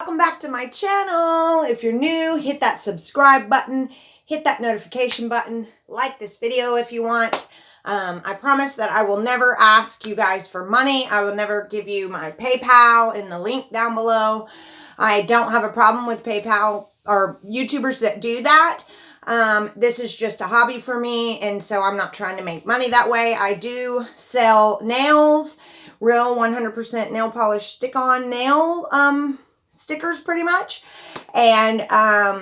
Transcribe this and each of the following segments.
Welcome back to my channel. If you're new, hit that subscribe button, hit that notification button, like this video if you want. I promise that I will never ask you guys for money. I will never give you my PayPal in the link down below. I don't have a problem with PayPal or YouTubers that do that. This is just a hobby for me, and so I'm not trying to make money that way. I do sell nails, real 100% nail polish stick-on nail stickers pretty much. And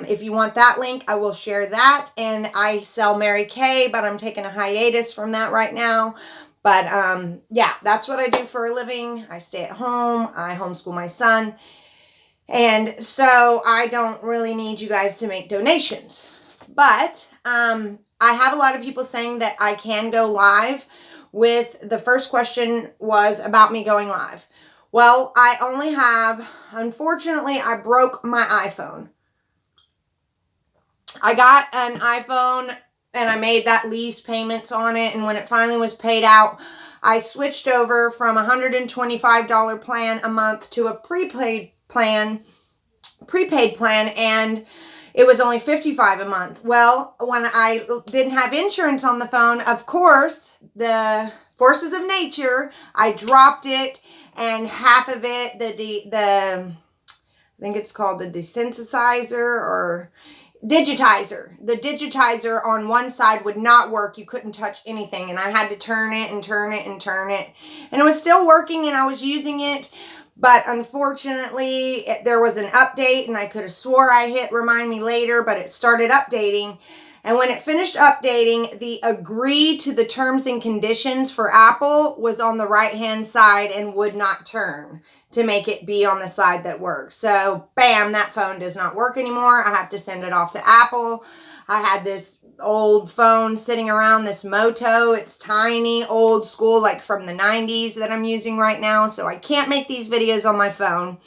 if you want that link, I will share that. And I sell Mary Kay, but I'm taking a hiatus from that right now. But yeah, that's what I do for a living. I stay at home. I homeschool my son. And so I don't really need you guys to make donations. But I have a lot of people saying that I can go live with, the first question was about me going live. Well, I only have, unfortunately, I broke my iPhone. I got an iPhone and I made that lease payments on it. And when it finally was paid out, I switched over from a $125 plan a month to a prepaid plan, and it was only $55 a month. Well, when I didn't have insurance on the phone, of course, the forces of nature, I dropped it. And half of it, I think it's called the desensitizer or digitizer. The digitizer on one side would not work. You couldn't touch anything. And I had to turn it and turn it and turn it. And it was still working and I was using it. But unfortunately, there was an update and I could have swore I hit remind me later, but it started updating. And when it finished updating, the agree to the terms and conditions for Apple was on the right-hand side and would not turn to make it be on the side that works. So, bam, that phone does not work anymore. I have to send it off to Apple. I had this old phone sitting around, this Moto. It's tiny, old school, like from the 90s that I'm using right now. So I can't make these videos on my phone.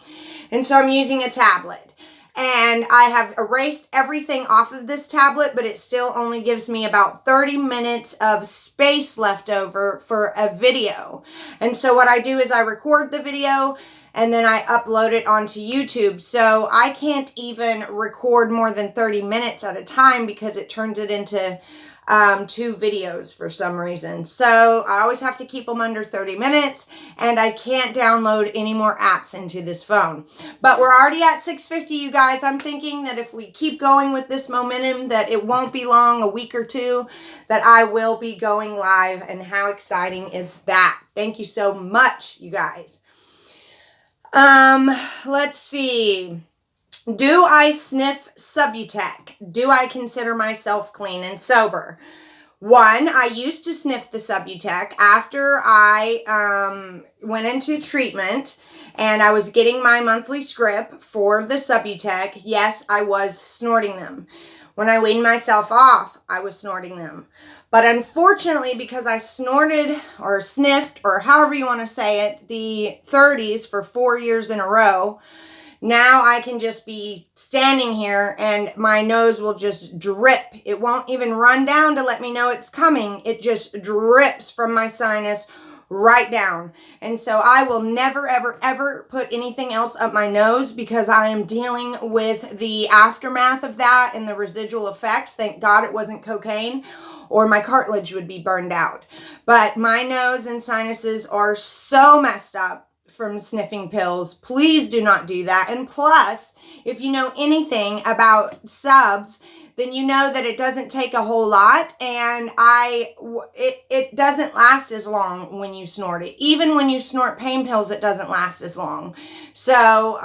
And so I'm using a tablet. And I have erased everything off of this tablet, but it still only gives me about 30 minutes of space left over for a video. And so what I do is I record the video and then I upload it onto YouTube. So I can't even record more than 30 minutes at a time because it turns it into 2 videos for some reason. So I always have to keep them under 30 minutes and I can't download any more apps into this phone. But we're already at 650, you guys. I'm thinking that if we keep going with this momentum, that it won't be long, a week or two, that I will be going live. And how exciting is that? Thank you so much, you guys. Let's see. Do I sniff Subutex? Do I consider myself clean and sober? One, I used to sniff the Subutex after I went into treatment and I was getting my monthly script for the Subutex. Yes, I was snorting them. When I weaned myself off, I was snorting them. But unfortunately, because I snorted or sniffed, or however you want to say it, the 30s for 4 years in a row, now I can just be standing here and my nose will just drip. It won't even run down to let me know it's coming. It just drips from my sinus right down. And so I will never, ever, ever put anything else up my nose because I am dealing with the aftermath of that and the residual effects. Thank God it wasn't cocaine, or my cartilage would be burned out. But my nose and sinuses are so messed up from sniffing pills. Please do not do that. And plus, if you know anything about subs, then you know that it doesn't take a whole lot, and it doesn't last as long when you snort it. Even when you snort pain pills, it doesn't last as long. So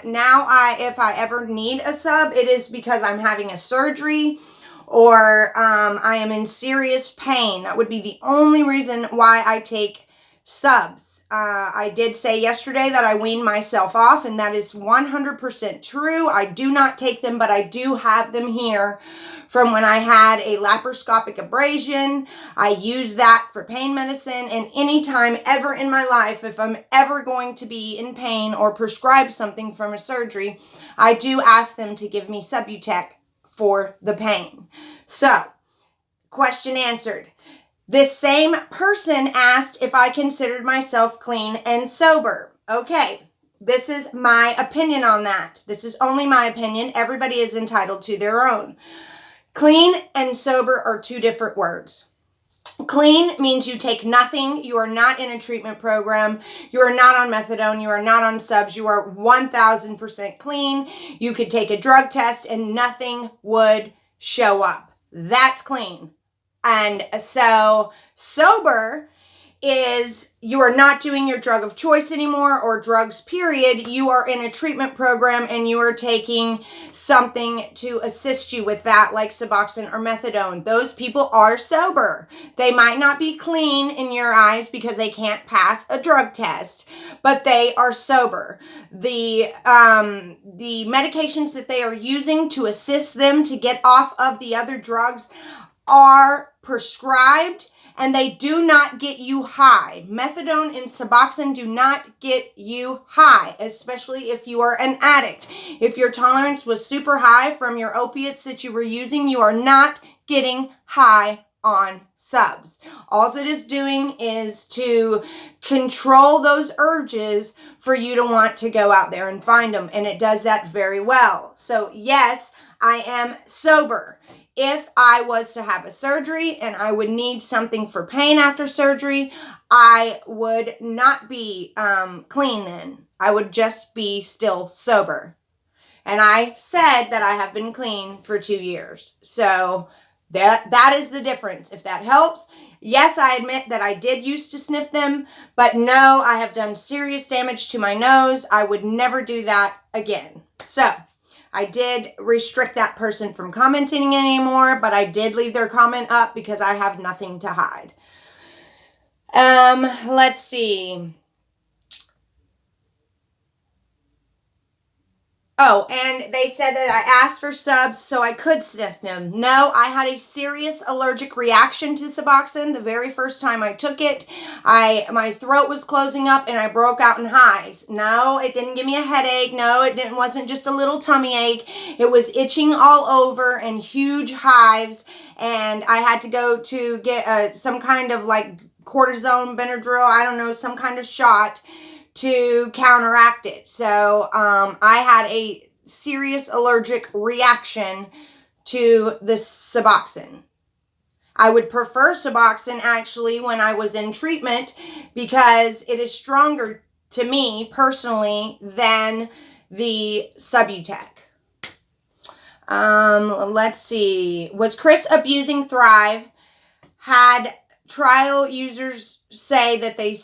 now if I ever need a sub, it is because I'm having a surgery or I am in serious pain. That would be the only reason why I take subs. I did say yesterday that I weaned myself off, and that is 100% true. I do not take them, but I do have them here from when I had a laparoscopic abrasion. I use that for pain medicine, and anytime ever in my life, if I'm ever going to be in pain or prescribed something from a surgery, I do ask them to give me Subutex for the pain. So, question answered. This same person asked if I considered myself clean and sober. Okay, This is my opinion on that. This is only my opinion. Everybody is entitled to their own. Clean and sober are two different words. Clean means you take nothing. You are not in a treatment program. You are not on methadone. You are not on subs. You are 1000% clean. You could take a drug test and nothing would show up. That's clean. And so sober is you are not doing your drug of choice anymore, or drugs, period. You are in a treatment program and you are taking something to assist you with that, like Suboxone or methadone. Those people are sober. They might not be clean in your eyes because they can't pass a drug test, but they are sober. The medications that they are using to assist them to get off of the other drugs are prescribed, and they do not get you high. Methadone and Suboxone do not get you high, especially if you are an addict. If your tolerance was super high from your opiates that you were using, you are not getting high on subs. All it is doing is to control those urges for you to want to go out there and find them, and it does that very well. So yes, I am sober. If I was to have a surgery and I would need something for pain after surgery, I would not be clean then. I would just be still sober. And I said that I have been clean for 2 years. So that is the difference. If that helps. Yes, I admit that I did used to sniff them, but no, I have done serious damage to my nose. I would never do that again. So I did restrict that person from commenting anymore, but I did leave their comment up because I have nothing to hide. Let's see. Oh, and they said that I asked for subs so I could sniff them. No, I had a serious allergic reaction to Suboxone the very first time I took it. My throat was closing up and I broke out in hives. No, it didn't give me a headache. No, it wasn't just a little tummy ache. It was itching all over and huge hives, and I had to go to get some kind of like cortisone, Benadryl, I don't know, some kind of shot to counteract it. So I had a serious allergic reaction to the Suboxone. I would prefer Suboxone actually when I was in treatment because it is stronger to me personally than the Subutex. Let's see. Was Chris abusing Thrive? Had trial users say that they...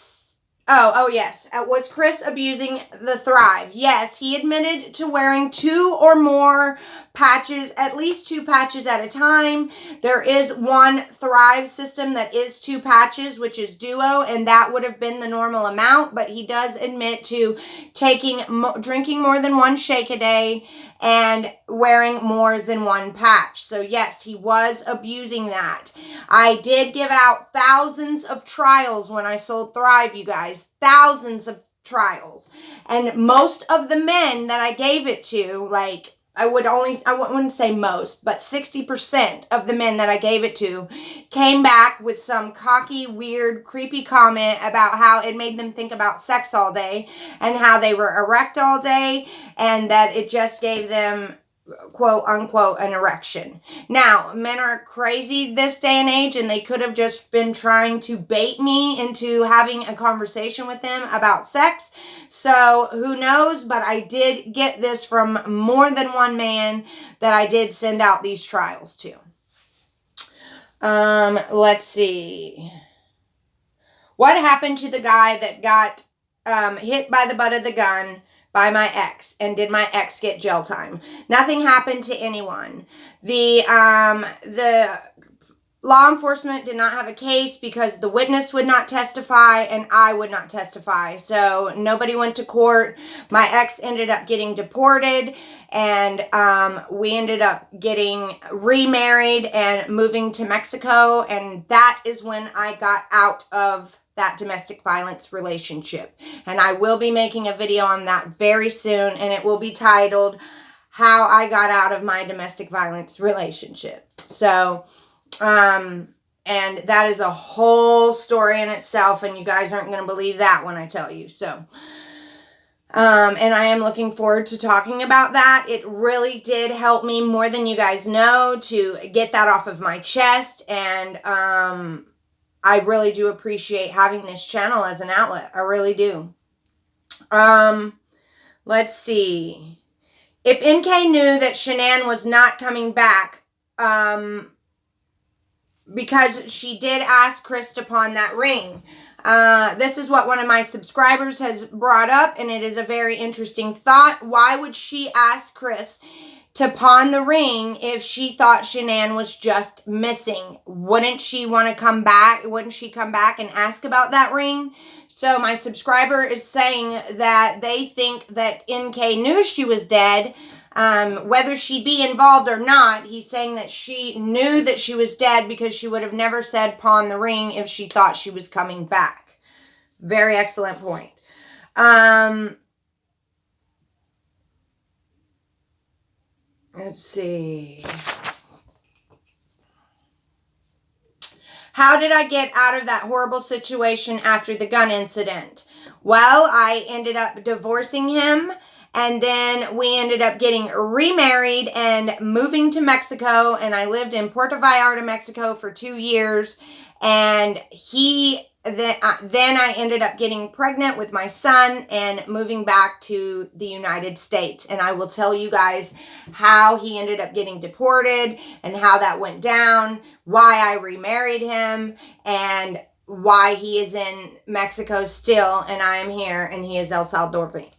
Oh, yes. Was Chris abusing the Thrive? Yes, he admitted to wearing 2 or more patches, at least 2 patches at a time. There is one Thrive system that is 2 patches, which is Duo, and that would have been the normal amount, but he does admit to drinking more than 1 shake a day and wearing more than 1 patch. So yes, he was abusing that. I did give out thousands of trials when I sold Thrive, you guys. Thousands of trials. And most of the men that I gave it to, like, I wouldn't say most, but 60% of the men that I gave it to came back with some cocky, weird, creepy comment about how it made them think about sex all day and how they were erect all day and that it just gave them, quote unquote, an erection. Now, men are crazy this day and age, and they could have just been trying to bait me into having a conversation with them about sex. So who knows, but I did get this from more than one man that I did send out these trials to. Let's see. What happened to the guy that got hit by the butt of the gun by my ex, and did my ex get jail time? Nothing happened to anyone. The law enforcement did not have a case because the witness would not testify and I would not testify. So nobody went to court. My ex ended up getting deported, and we ended up getting remarried and moving to Mexico. And that is when I got out of that domestic violence relationship. And I will be making a video on that very soon, and it will be titled How I Got Out of My Domestic Violence Relationship. So, and that is a whole story in itself, and you guys aren't going to believe that when I tell you. So, And I am looking forward to talking about that. It really did help me more than you guys know to get that off of my chest. And I really do appreciate having this channel as an outlet. I really do. Let's see. If NK knew that Shanann was not coming back, because she did ask Chris to pawn that ring. This is what one of my subscribers has brought up, and it is a very interesting thought. Why would she ask Chris to pawn the ring if she thought Shanann was just missing? Wouldn't she want to come back? Wouldn't she come back and ask about that ring? So my subscriber is saying that they think that NK knew she was dead. Whether she be involved or not, he's saying that she knew that she was dead because she would have never said pawn the ring if she thought she was coming back. Very excellent point. Let's see. How did I get out of that horrible situation after the gun incident? Well, I ended up divorcing him. And then we ended up getting remarried and moving to Mexico. And I lived in Puerto Vallarta, Mexico for 2 years. And then I ended up getting pregnant with my son and moving back to the United States. And I will tell you guys how he ended up getting deported and how that went down, why I remarried him, and why he is in Mexico still, and I am here, and he is El Salvadorian.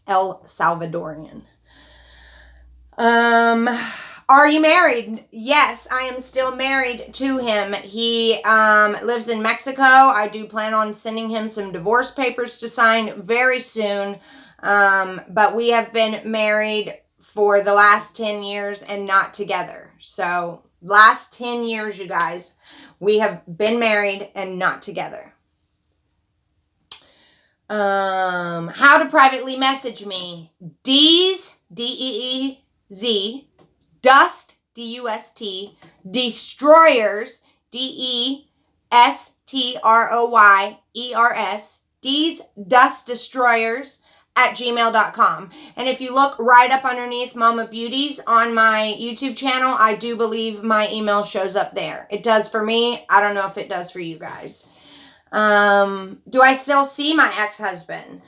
Are you married? Yes, I am still married to him. He lives in Mexico. I do plan on sending him some divorce papers to sign very soon. But we have been married for the last 10 years and not together. So, last 10 years, you guys. We have been married and not together. How to privately message me. Deez, D-E-E-Z, Dust, D-U-S-T, Destroyers, D-E-S-T-R-O-Y-E-R-S, Deez, Dust Destroyers at gmail.com. And if you look right up underneath Mama Beauties on my YouTube channel, I do believe my email shows up there. It does for me. I don't know if it does for you guys. Do I still see my ex-husband?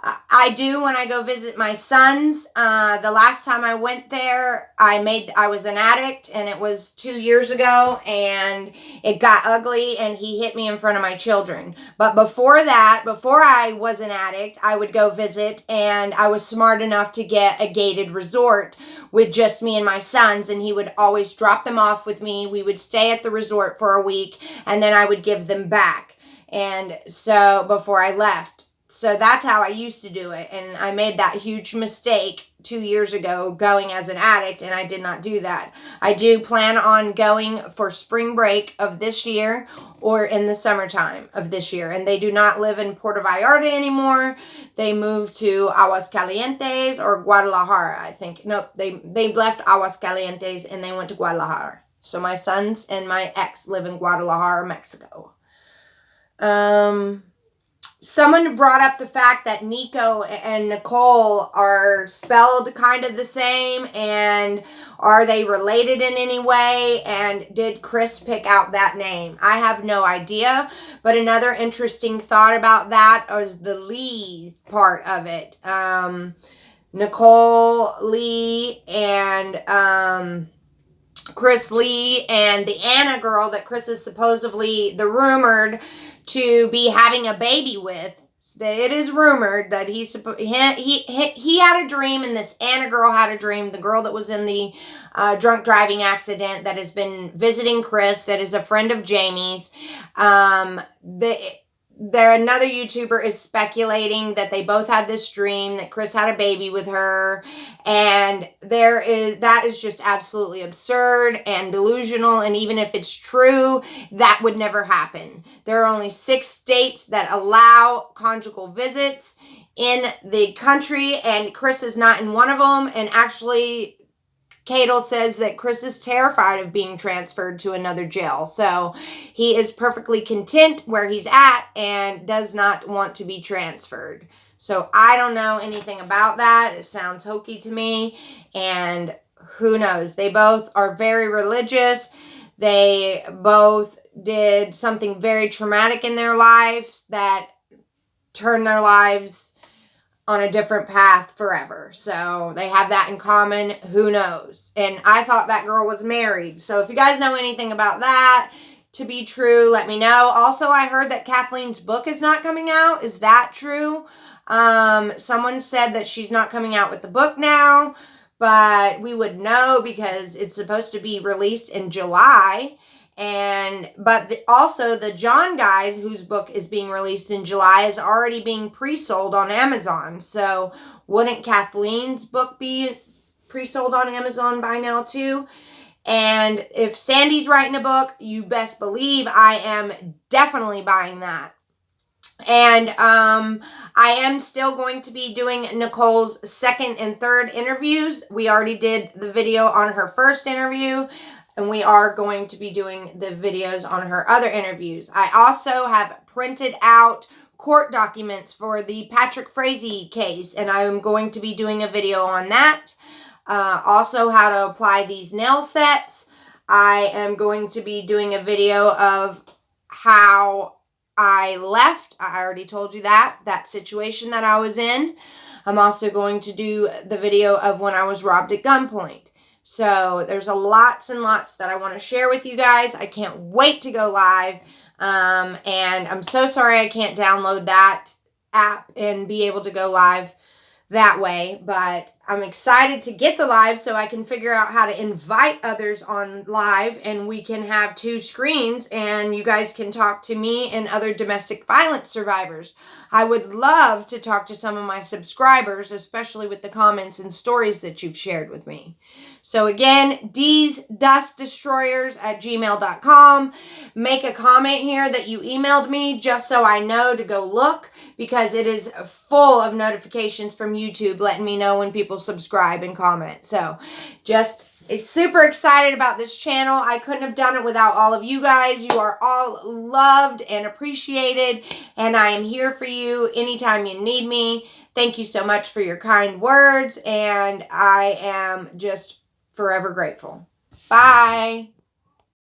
I do when I go visit my sons. The last time I went there, I was an addict, and it was 2 years ago, and it got ugly, and he hit me in front of my children. But before that, before I was an addict, I would go visit, and I was smart enough to get a gated resort with just me and my sons, and he would always drop them off with me. We would stay at the resort for a week, and then I would give them back. And so before I left. So that's how I used to do it. And I made that huge mistake 2 years ago going as an addict, and I did not do that. I do plan on going for spring break of this year or in the summertime of this year. And they do not live in Puerto Vallarta anymore. They moved to Aguascalientes or Guadalajara, I think. Nope, they left Aguascalientes and they went to Guadalajara. So my sons and my ex live in Guadalajara, Mexico. Someone brought up the fact that Nico and Nicole are spelled kind of the same, and are they related in any way, and did Chris pick out that name? I have no idea, but another interesting thought about that was the Lee part of it. Nicole Lee and Chris Lee and the Anna girl that Chris is supposedly rumored to be having a baby with. It is rumored that he had a dream, and this Anna girl had a dream. The girl that was in the drunk driving accident that has been visiting Chris, that is a friend of Jamie's. Another YouTuber is speculating that they both had this dream, that Chris had a baby with her, and that is just absolutely absurd and delusional, and even if it's true, that would never happen. There are only 6 states that allow conjugal visits in the country, and Chris is not in one of them, and actually Cadel says that Chris is terrified of being transferred to another jail. So he is perfectly content where he's at and does not want to be transferred. So I don't know anything about that. It sounds hokey to me. And who knows? They both are very religious. They both did something very traumatic in their lives that turned their lives on a different path forever. So they have that in common. Who knows? And I thought that girl was married. So if you guys know anything about that to be true, let me know. Also, I heard that Kathleen's book is not coming out. Is that true? Someone said that she's not coming out with the book now, but we would know because it's supposed to be released in July. But also the John guys whose book is being released in July is already being pre-sold on Amazon. So wouldn't Kathleen's book be pre-sold on Amazon by now too? And if Sandy's writing a book, you best believe I am definitely buying that. And I am still going to be doing Nicole's second and third interviews. We already did the video on her first interview, and we are going to be doing the videos on her other interviews. I also have printed out court documents for the Patrick Frazee case, and I'm going to be doing a video on that. Also, how to apply these nail sets. I am going to be doing a video of how I left. I already told you that situation that I was in. I'm also going to do the video of when I was robbed at gunpoint. So there's lots and lots that I want to share with you guys. I can't wait to go live. And I'm so sorry I can't download that app and be able to go live that way, but I'm excited to get the live so I can figure out how to invite others on live, and we can have 2 screens and you guys can talk to me and other domestic violence survivors. I would love to talk to some of my subscribers, especially with the comments and stories that you've shared with me. So again, deesdustdestroyers@gmail.com. Make a comment here that you emailed me just so I know to go look, because it is full of notifications from YouTube letting me know when people subscribe and comment. So just super excited about this channel. I couldn't have done it without all of you guys. You are all loved and appreciated, and I am here for you anytime you need me. Thank you so much for your kind words, and I am just forever grateful. Bye.